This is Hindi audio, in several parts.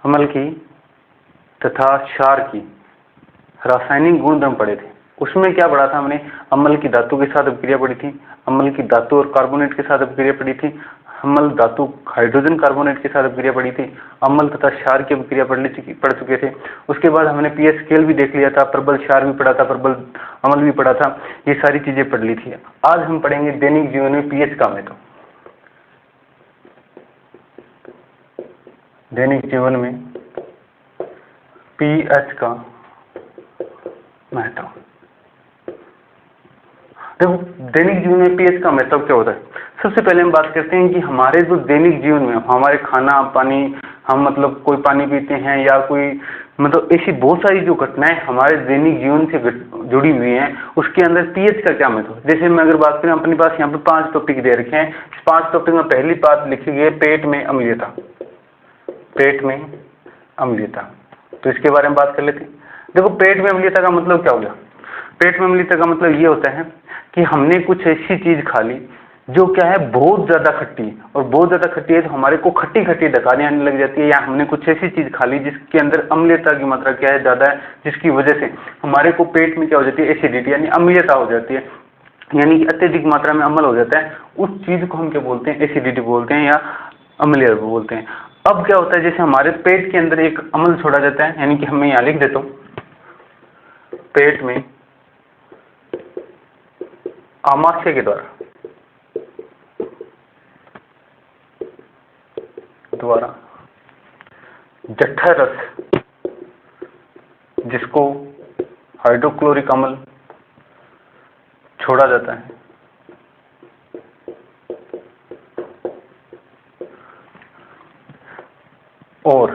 अम्ल की तथा क्षार की रासायनिक गुणधर्म पढ़े थे। उसमें क्या पढ़ा था हमने? अम्ल की धातु के साथ अभिक्रिया पढ़ी थी, अम्ल की धातु और कार्बोनेट के साथ अभिक्रिया पढ़ी थी, अम्ल धातु हाइड्रोजन कार्बोनेट के साथ अभिक्रिया पढ़ी थी, अम्ल तथा क्षार की अभिक्रिया पढ़ चुके थे। उसके बाद हमने पीएच स्केल भी देख लिया था, प्रबल क्षार भी पढ़ा था, प्रबल अम्ल भी पढ़ा था, ये सारी चीजें पढ़ ली थी। आज हम पढ़ेंगे दैनिक जीवन में पीएच का महत्व। दैनिक जीवन में पीएच का महत्व। देखो, दैनिक जीवन में पीएच का महत्व क्या होता है? सबसे पहले हम बात करते हैं कि हमारे जो दैनिक जीवन में हमारे खाना पानी, हम मतलब कोई पानी पीते हैं या कोई मतलब ऐसी बहुत सारी जो घटनाएं हमारे दैनिक जीवन से जुड़ी हुई हैं, उसके अंदर पीएच का क्या महत्व? जैसे मैं अगर बात करें, अपने पास यहाँ पे 5 टॉपिक दे रखे हैं। इस 5 टॉपिक में पहली बात लिखी गई है पेट में अम्लीयता। पेट में अम्लीयता, तो इसके बारे में बात कर लेते हैं। देखो, पेट में अम्लीयता का मतलब क्या हो गया? पेट में अम्लीयता का मतलब ये होता है कि हमने कुछ ऐसी चीज खा ली जो क्या है, बहुत ज्यादा खट्टी है, और बहुत ज्यादा खट्टी है तो हमारे को खट्टी खट्टी डकारी आने लग जाती है, या हमने कुछ ऐसी चीज खा ली जिसके अंदर अम्लीयता की मात्रा क्या है, ज्यादा है, जिसकी वजह से हमारे को पेट में क्या हो जाती है, एसिडिटी यानी अम्लीयता हो जाती है, यानी कि अत्यधिक मात्रा में अम्ल हो जाता है। उस चीज को हम क्या बोलते हैं? एसिडिटी बोलते हैं या अम्लीय बोलते हैं। अब क्या होता है, जैसे हमारे पेट के अंदर एक अम्ल छोड़ा जाता है, यानी कि मैं यहाँ लिख देता हूँ, पेट में आमाशय के द्वारा जठर रस, जिसको हाइड्रोक्लोरिक अम्ल छोड़ा जाता है, और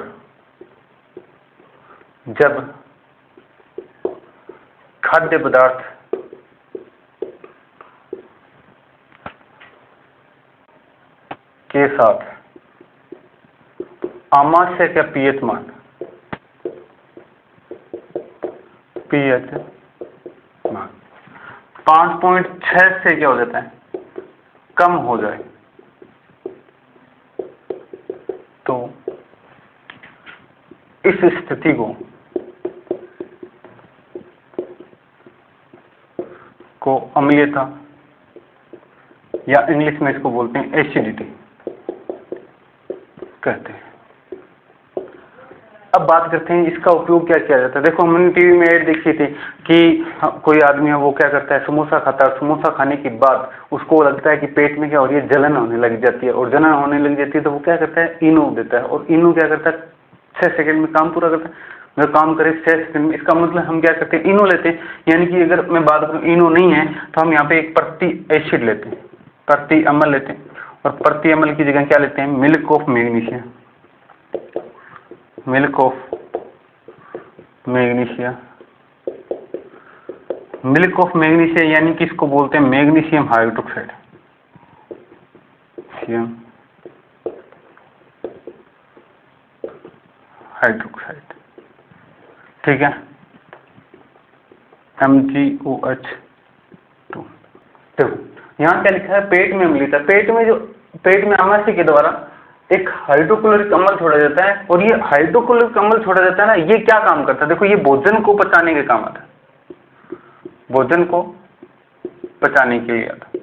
जब खाद्य पदार्थ के साथ आमाशय का पीएच मान, पीएच मान 5.6 से क्या हो जाता है, कम हो जाए, तो इस स्थिति को अम्लीयता या इंग्लिश में इसको बोलते हैं एसिडिटी कहते हैं। अब बात करते हैं इसका उपयोग क्या किया जाता है। देखो, हमने टीवी में ऐड देखी थी कि कोई आदमी है, वो क्या करता है, समोसा खाता है, समोसा खाने के बाद उसको लगता है कि पेट में क्या हो रही है, जलन होने लग जाती है, और जलन होने लग जाती है तो वो क्या करता है, इनो देता है, और इनो क्या करता है, 6 सेकंड में काम पूरा करता है। अगर काम करे 6 सेकंड में, इसका मतलब हम क्या करते हैं, इनो लेते हैं। यानी कि अगर मैं बात करूँ इनो नहीं है तो हम यहाँ पे एक प्रति एसिड लेते हैं, प्रति अम्ल लेते हैं, और प्रति अम्ल की जगह क्या लेते हैं, milk of magnesia, milk of magnesia. Milk of magnesia यानी कि इसको बोलते हैं मैग्नीशियम हाइड्रोक्साइड, हाइड्रोक्साइड, ठीक है, MgOH2। देखो यहाँ क्या लिखा है, पेट में अम्लीयता। पेट में आमाशय के द्वारा एक हाइड्रोक्लोरिक अम्ल छोड़ा जाता है, और ये हाइड्रोक्लोरिक अम्ल छोड़ा जाता है ना, ये क्या काम करता है? देखो, ये भोजन को पचाने के काम आता है, भोजन को पचाने के लिए आता है।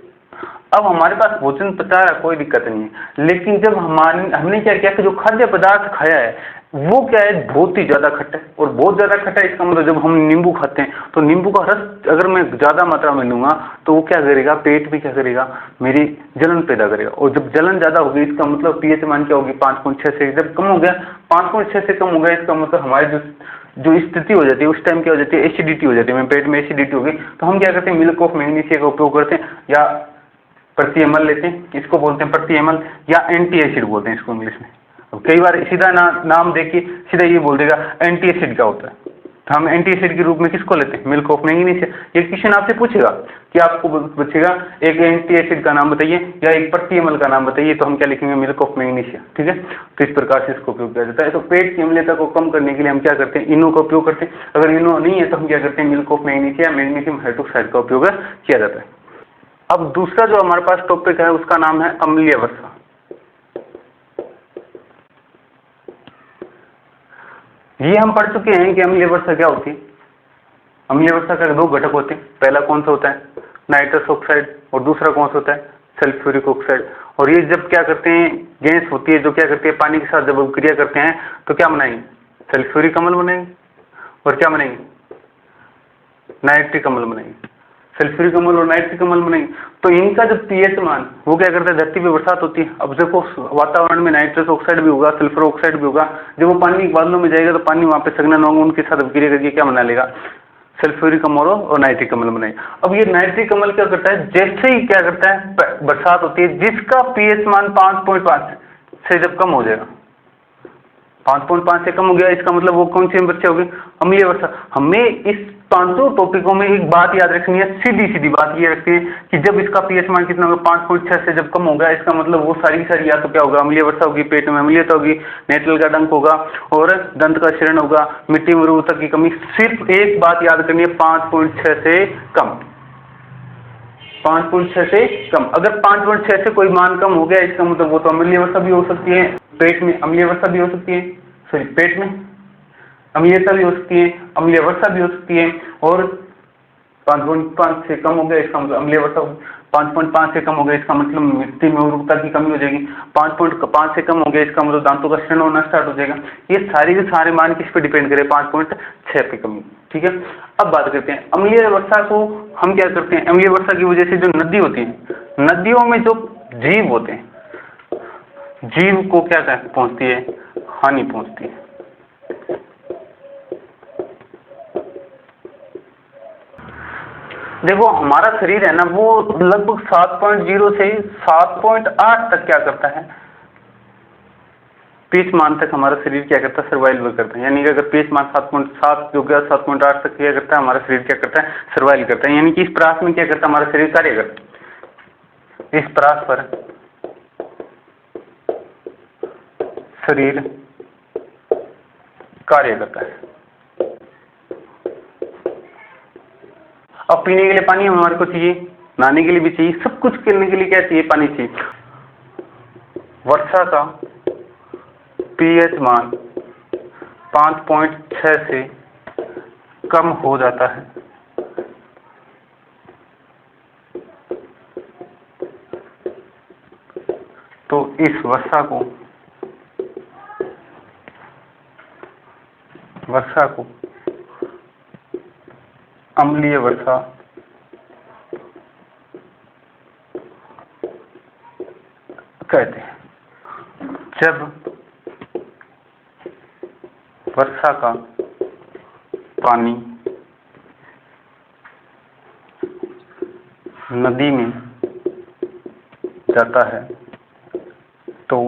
अब हमारे पास भोजन पचा रहा, कोई दिक्कत नहीं है, लेकिन जब हमने क्या किया कि जो खाद्य पदार्थ खाया है वो क्या है, बहुत ही ज्यादा खट्टा है, और बहुत ज्यादा खट्टा है, इसका मतलब जब हम नींबू खाते हैं तो नींबू का रस अगर मैं ज्यादा मात्रा में लूंगा तो वो क्या करेगा, पेट में क्या करेगा, मेरी जलन पैदा करेगा, और जब जलन ज्यादा होगी इसका मतलब पीएच मान क्या होगी, 5.6 से जब कम हो गया, 5.6 से कम हो गया, इसका मतलब हमारे जो स्थिति हो जाती है उस टाइम क्या हो जाती है, एसिडिटी हो जाती है, पेट में एसिडिटी होगी, तो हम क्या करते हैं, मिल्क ऑफ मैग्नीशिया का उपयोग करते हैं, या प्रति एमएल लेते हैं, इसको बोलते हैं प्रति एमएल, या एंटी एसिड बोलते हैं इसको इंग्लिश में। अब कई बार सीधा नाम देखिए सीधा ये बोल देगा एंटी एसिड क्या होता है, तो हम एंटी एसिड के रूप में किसको लेते हैं, मिल्क ऑफ मैग्नीशिया। ये क्वेश्चन आपसे पूछेगा कि आपको पूछेगा एक एंटी एसिड का नाम बताइए या एक प्रति एमएल का नाम बताइए, तो हम क्या लिखेंगे, मिल्क ऑफ मैग्नीशिया, ठीक है। तो इस प्रकार से इसको उपयोग किया जाता है। तो पेट की अम्लीयता को कम करने के लिए हम क्या करते हैं, इनो का उपयोग करते हैं। अगर इनो नहीं है तो हम क्या करते हैं, milk of magnesia, magnesium hydroxide का उपयोग किया जाता है। अब दूसरा जो हमारे पास टॉपिक है उसका नाम है अम्लीय वर्षा। ये हम पढ़ चुके हैं कि अम्लीय वर्षा क्या होती है। अम्लीय वर्षा का दो घटक होते हैं, पहला कौन सा होता है नाइट्रस ऑक्साइड और दूसरा कौन सा होता है सल्फ्यूरिक ऑक्साइड। और ये जब क्या करते हैं गैस होती है जो क्या करती है पानी के साथ जब क्रिया करते हैं तो क्या बनाएंगे सल्फ्यूरिक अम्ल बनाएंगे और क्या बनाएंगे नाइट्रिक अम्ल बनाएंगे। सल्फ्यूरिक अम्ल और नाइट्रिक अम्ल बनेंगे। तो इनका जो पीएच मान वो क्या करता है धरती पे बरसात होती है। अब देखो वातावरण में नाइट्रस ऑक्साइड भी होगा सल्फर ऑक्साइड भी होगा, जब वो पानी बादलों में जाएगा तो पानी वहाँ पे संघनन होगा, उनके साथ अभिक्रिया करके क्या बना लेगा सल्फ्यूरिक अम्ल और नाइट्रिक अम्ल बनाएगा। अब ये नाइट्रिक अम्ल क्या करता है जैसे ही क्या करता है बरसात होती है जिसका पीएच मान 5.5 से जब कम हो जाएगा 5.5 से कम हो गया इसका मतलब वो कौन सी वर्षा होगी अम्लीय वर्षा। हमें इस पांचों टॉपिकों में एक बात याद रखनी है, सीधी सीधी बात ये रखनी है कि जब इसका पीएच मान कितना होगा 5.6 से जब कम होगा इसका मतलब वो सारी सारी या तो क्या होगा अम्लीय वर्षा होगी, पेट में अम्लीयता होगी, नेत्रल का डंक होगा और दंत का क्षरण होगा, मिट्टी में उर्वरता की कमी। सिर्फ एक बात याद करनी है 5.6 से कम, 5.6 से कम। अगर 5.6 से कोई मान कम हो गया इसका मतलब वो तो अम्लीय वर्षा भी हो सकती है, पेट में अम्लीय वर्षा भी हो सकती है, सॉरी पेट में अम्लीयता भी हो सकती है, अम्लीय वर्षा भी हो सकती है। और 5.5 से कम हो गया इसका मतलब अम्लीय वर्षा, 5.5 से कम हो गया इसका मतलब मिट्टी में उर्वरता की कमी हो जाएगी, 5.5 से कम हो गया इसका मतलब दांतों का क्षरण होना स्टार्ट हो जाएगा। ये सारे के सारे मान किस पे डिपेंड करें 5.6 पे कमी। ठीक है, अब बात करते हैं अम्लीय वर्षा को हम क्या करते हैं। अम्लीय वर्षा की वजह से जो नदी होती है नदियों में जो जीव होते हैं जीव को क्या पहुंचती है हानि पहुंचती है। देखो हमारा शरीर है ना वो लगभग 7.0 से 7.8 तक क्या करता है पीएच मान तक हमारा शरीर क्या करता है सर्वाइव करता है। यानी कि अगर पीएच मान 7.7 जो गया 7.8 तक क्या करता है हमारा शरीर क्या करता है सर्वाइव करता है। यानी कि इस परास में क्या करता है हमारा शरीर कार्य करता है, इस परास पर शरीर कार्य करता है। अब पीने के लिए पानी हमारे को चाहिए, नहाने के लिए भी चाहिए, सब कुछ करने के लिए क्या चाहिए पानी चाहिए। वर्षा का पीएच मान 5.6 से कम हो जाता है तो इस वर्षा को अम्लीय वर्षा कहते हैं। जब वर्षा का पानी नदी में जाता है तो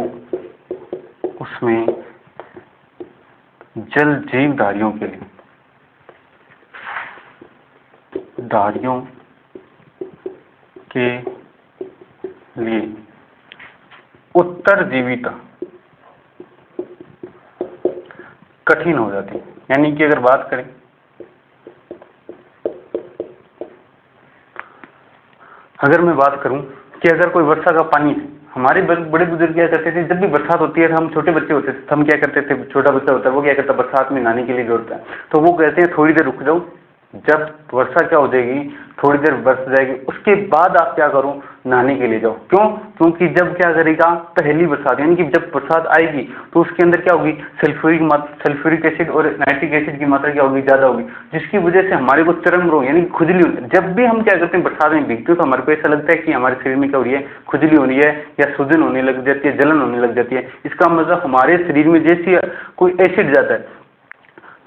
उसमें जल जीवधारियों के लिए उत्तरजीविता कठिन हो जाती है। यानी कि अगर बात करें अगर मैं बात करूं कि अगर कोई वर्षा का पानी हमारे बड़े बुजुर्ग क्या करते थे जब भी बरसात होती है हम छोटे बच्चे होते थे तो हम क्या करते थे छोटा बच्चा होता है वो क्या करता है बरसात में नहाने के लिए दौड़ता है तो वो कहते हैं थोड़ी देर रुक जाओ, जब वर्षा क्या हो जाएगी थोड़ी देर बरस जाएगी उसके बाद आप क्या करो नहाने के लिए जाओ। क्यों? क्योंकि जब क्या करेगा पहली बरसात यानी कि जब बरसात आएगी तो उसके अंदर क्या होगी सल्फ्यूरिक एसिड और नाइट्रिक एसिड की मात्रा क्या होगी ज़्यादा होगी, जिसकी वजह से हमारे को चरम रोग यानी खुजली होती है। जब भी हम क्या करते हैं बरसात में भीगते हैं तो हमारे को ऐसा लगता है कि हमारे शरीर में क्या हो रही है खुजली हो रही है या सूजन होने लग जाती है, जलन होने लग जाती है। इसका मतलब हमारे शरीर में जैसे कोई एसिड जाता है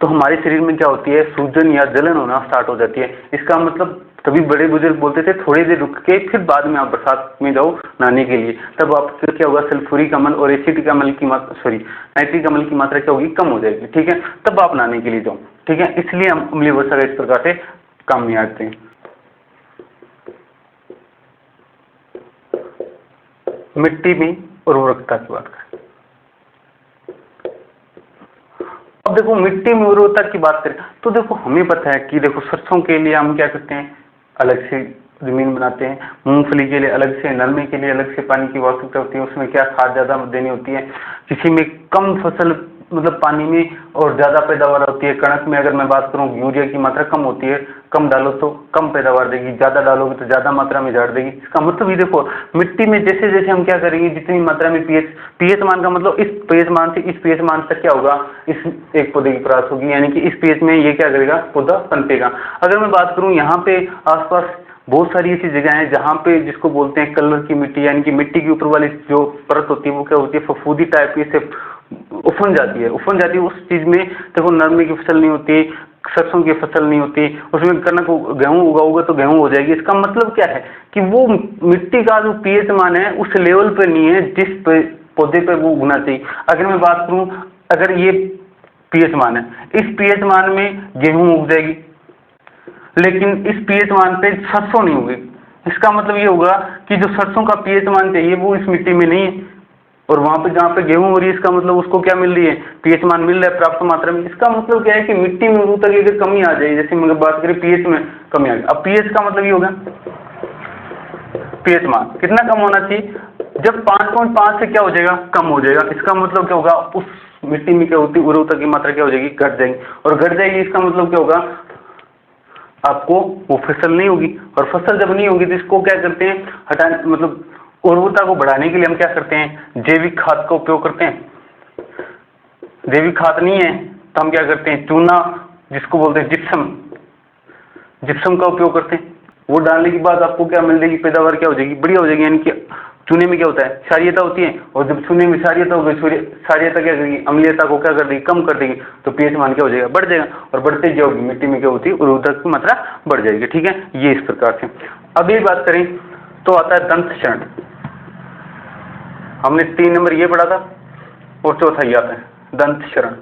तो हमारे शरीर में क्या होती है सूजन या जलन होना स्टार्ट हो जाती है। इसका मतलब तभी बड़े बुजुर्ग बोलते थे थोड़ी देर रुक के फिर बाद में आप बरसात में जाओ नहाने के लिए, तब आपको क्या होगा सल्फ्यूरिक अम्ल और एसिटिक अम्ल की मात्रा नाइट्रिक अम्ल की मात्रा क्या होगी कम हो जाएगी। ठीक है, तब आप नहाने के लिए जाओ। ठीक है, इसलिए हम अम्लीय वर्षा का इस प्रकार से काम में आते हैं। मिट्टी में उर्वरकता की बात करें। अब देखो मिट्टी में उर्वरकता की बात करें तो देखो हमें पता है कि देखो सरसों के लिए हम क्या करते हैं अलग से जमीन बनाते हैं, मूंगफली के लिए अलग से, नरमे के लिए अलग से पानी की आवश्यकता होती है, उसमें क्या खाद ज़्यादा देनी होती है। किसी में कम फसल मतलब पानी में और ज़्यादा पैदावार होती है। कणक में अगर मैं बात करूँ यूरिया की मात्रा कम होती है, कम डालो तो कम पैदावार देगी, ज़्यादा डालोगे तो ज़्यादा मात्रा में झाड़ देगी। इसका मतलब ये देखो मिट्टी में जैसे जैसे हम क्या करेंगे, जितनी मात्रा में पीएच मान का मतलब इस पीएच मान से इस पीएच मान तक क्या होगा, इस एक पौधे की प्राप्त होगी, यानी कि इस पीएच में ये क्या करेगा, पौधा पनपेगा। अगर मैं बात करूँ यहाँ पे आसपास बहुत सारी ऐसी जगह हैं जहाँ पे जिसको बोलते हैं कलर की मिट्टी, यानी कि मिट्टी के ऊपर वाली जो परत होती है वो क्या होती है, फफूदी टाइप की, से उफन जाती है, उस चीज में देखो नरमे की फसल नहीं होती, सरसों की फसल नहीं होती, उसमें कनक गेहूं उगाओगे तो गेहूं हो जाएगी। इसका मतलब क्या है कि वो मिट्टी का जो पीएच मान है उस लेवल पे नहीं है जिस पौधे पे वो उगना चाहिए। अगर मैं बात करूं, अगर ये पीएच मान है, इस पीएच मान में गेहूं उग जाएगी, लेकिन इस पीएच मान पे सरसों नहीं होगी। इसका मतलब ये होगा कि जो सरसों का पीएच मान चाहिए वो इस मिट्टी में नहीं है, और वहां पे जहाँ पे गेहूं हो रही है इसका मतलब उसको क्या मिल रही है, पीएच मान मिल रहा है पर्याप्त मात्रा में। इसका मतलब क्या है कि मिट्टी में ऊतक अगर कमी आ जाए, जैसे मैं बात करें पीएच में कमी आ गई, अब पीएच का मतलब ये होगा पीएच मान कितना कम होना चाहिए, जब 5.5 से क्या हो जाएगा, कम हो जाएगा। इसका मतलब क्या होगा, उस मिट्टी में क्या होती है उर्वरता की मात्रा क्या हो जाएगी, घट जाएगी, और घट जाएगी इसका मतलब क्या होगा, आपको वो फसल नहीं होगी, और फसल जब नहीं होगी तो इसको क्या करते हैं, हटाने, मतलब उर्वरता को बढ़ाने के लिए हम क्या करते हैं, जैविक खाद का उपयोग करते हैं। जैविक खाद नहीं है तो हम क्या करते हैं, चूना जिसको बोलते हैं जिप्सम का उपयोग करते हैं। वो डालने के बाद आपको क्या मिल जाएगी, पैदावार क्या हो जाएगी, बढ़िया हो जाएगी। यानी कि चूने में क्या होता है, क्षारीयता होती है, और जब चूने में क्षारीयता होगी, क्षारीयता क्या करेगी, अम्लीयता को क्या कर देगी, कम कर देगी, तो पीएच मान क्या हो जाएगा, बढ़ जाएगा, और बढ़ते क्या होगी, मिट्टी में क्या होती है, उर्वरता की मात्रा बढ़ जाएगी। ठीक है, ये इस प्रकार से। अब ये बात करें तो आता है दंत क्षरण। हमने 3 नंबर ये पढ़ा था, और चौथा ये आता है दंत क्षरण।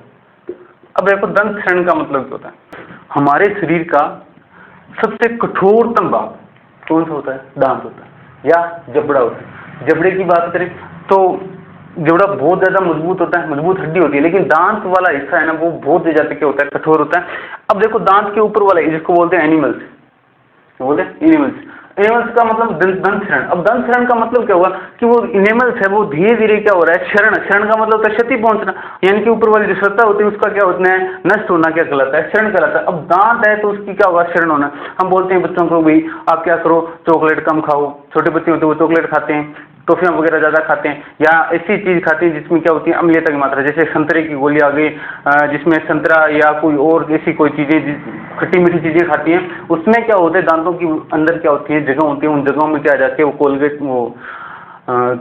अब देखो दंत क्षरण का मतलब क्या होता है, हमारे शरीर का सबसे कठोरतम भाग कौन सा होता है, दांत होता है या जबड़ा होता है। जबड़े की बात करें तो जबड़ा बहुत ज्यादा मजबूत होता है, मजबूत हड्डी होती है, लेकिन दांत वाला हिस्सा है ना वो बहुत ज्यादा क्या होता है, कठोर होता है। अब देखो दांत के ऊपर वाला जिसको बोलते हैं एनिमल्स, बोलते हैं एनिमल्स, एनिमल्स का मतलब दंत क्षरण। अब दंत क्षरण का मतलब क्या हुआ कि वो एनिमल्स है वो धीरे धीरे क्या हो रहा है, क्षरण, क्षरण का मतलब होता है क्षति पहुंचना, यानी कि ऊपर वाली जो सत्ता होती है उसका क्या होता है, नष्ट होना, क्या कहलाता है, क्षरण कहलाता है। अब दांत है तो उसकी क्या होगा, क्षरण होना। हम बोलते हैं बच्चों को भाई आप क्या करो, चॉकलेट कम खाओ, छोटे बच्चे होते हैं वो चॉकलेट खाते हैं, टॉफियां वगैरह ज्यादा खाते हैं, या ऐसी चीज खाते हैं जिसमें क्या होती है, अम्लीयता की मात्रा, जैसे संतरे की गोली आ गई, जिसमें संतरा या कोई और ऐसी कोई चीजें खट्टी मीठी चीजें खाती हैं, उसमें क्या होता है, दांतों की अंदर क्या होती है, जगह होती है, उन जगहों में क्या आ जाती है, वो कोलगेट, वो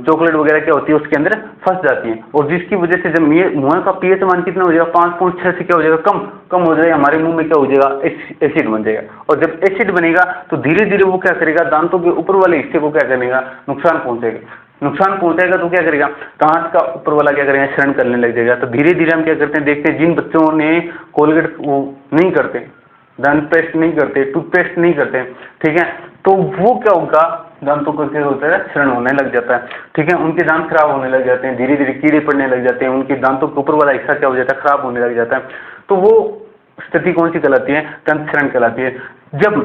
चॉकलेट वगैरह क्या होती है उसके अंदर फंस जाती है, और जिसकी वजह से जब मुंह का पीएच मान कितना हो जाएगा, 5.6 से क्या हो जाएगा, कम हो जाएगा, हमारे मुंह में क्या हो जाएगा, एसिड बन जाएगा। और जब एसिड बनेगा तो धीरे धीरे वो क्या करेगा, दांतों के ऊपर वाले हिस्से को क्या करेगा, नुकसान पहुंचाएगा। तो क्या करेगा, दांत का ऊपर वाला क्या करेगा, क्षरण करने लग जाएगा। तो धीरे धीरे हम क्या करते हैं, देखते हैं जिन बच्चों ने कोलगेट वो नहीं करते, दांत पेस्ट नहीं करते, टूथपेस्ट नहीं करते, ठीक है, तो वो क्या होगा, दांतों को क्या होता है, क्षरण होने लग जाता है। ठीक है, उनके दांत खराब होने लग जाते हैं, धीरे धीरे कीड़े पड़ने लग जाते हैं, उनके दांतों के ऊपर वाला हिस्सा क्या हो जाता है, खराब होने लग जाता है। तो वो स्थिति कौन सी कहलाती है, दंत क्षरण कहलाती है। जब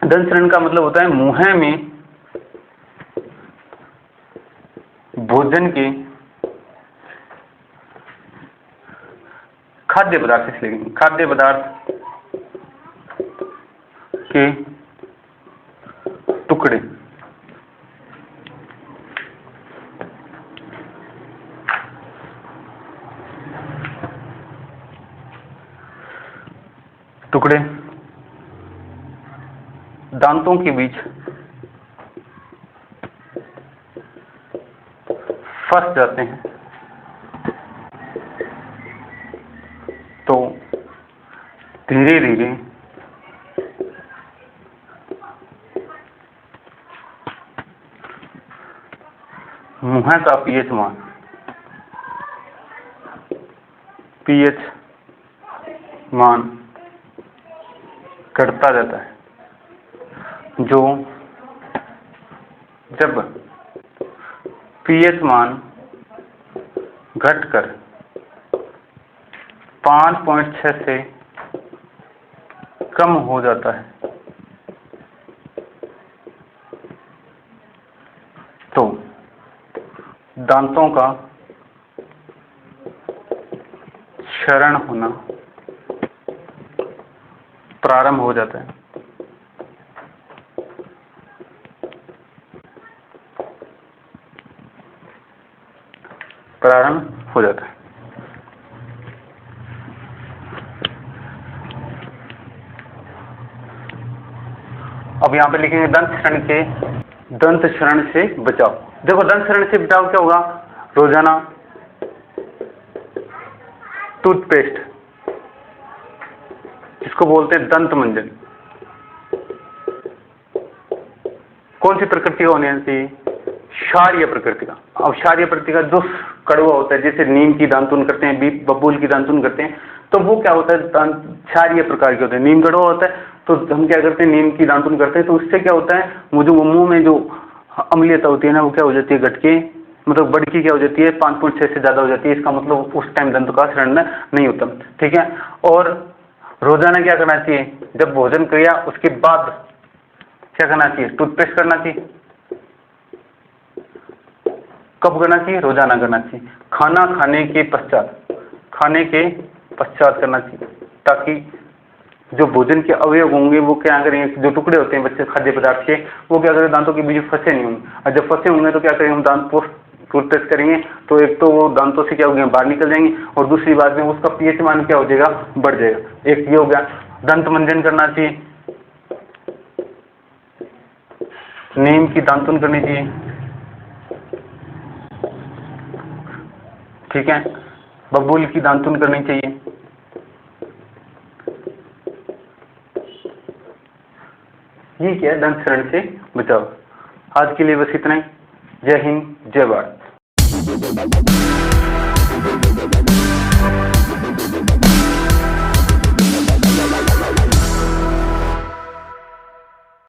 दंत क्षरण का मतलब होता है मुंह में भोजन के खाद्य पदार्थ के टुकड़े दांतों के बीच फंस जाते हैं, तो धीरे धीरे मुंह का पीएच मान घटता जाता है। जो जब पीएच मान घटकर 5.6 से कम हो जाता है तो दांतों का क्षरण होना प्रारंभ हो जाता है। प्रारंभ हो जाता है। अब यहां पे लिखेंगे दंत क्षरण से बचाव। देखो दंत क्षरण से बचाव क्या होगा, रोजाना टूथपेस्ट, जिसको बोलते हैं दंत मंजन, कौन सी प्रकृति का होने चाहिए, क्षारीय प्रकृति का। अब क्षारीय प्रकृति का जो कड़वा होता है, जैसे नीम की दांतुन करते हैं, बबूल की दांतुन करते हैं, तो वो क्या होता है, क्षारीय प्रकार के होते हैं। नीम कड़वा होता है तो हम क्या करते हैं, नीम की दांतुन करते हैं, तो उससे क्या होता है, मुझे वो मुंह में जो अम्लीयता होती है ना, वो क्या हो जाती है, घटके मतलब बढ़की क्या हो जाती है, 5.6 से ज्यादा हो जाती है। इसका मतलब उस टाइम दंत का क्षरण नहीं होता। ठीक है। और रोजाना क्या करना चाहिए, जब भोजन किया उसके बाद क्या करना चाहिए, टूथपेस्ट करना चाहिए। कब करना चाहिए, रोजाना करना चाहिए। खाना खाने के पश्चात करना चाहिए, ताकि जो भोजन के अवयव होंगे वो क्या करेंगे, जो टुकड़े होते हैं बच्चे खाद्य पदार्थ के, वो क्या करें, दांतों के बीच फंसे नहीं होंगे। और जब फंसे होंगे तो क्या करेंगे, हम दांत को टूथपेस्ट करेंगे तो एक तो वो दांतों से क्या हो गया, बाहर निकल जाएंगे, और दूसरी बात में उसका पीएच मान क्या हो जाएगा, बढ़ जाएगा। एक ये हो गया। दंत मंजन करना चाहिए, नीम की दांतुन करनी चाहिए। ठीक है। बबूल की दांतुन करनी चाहिए। ये क्या है, दंत क्षरण से बचाव। आज के लिए बस इतना ही। जय हिंद, जय भारत।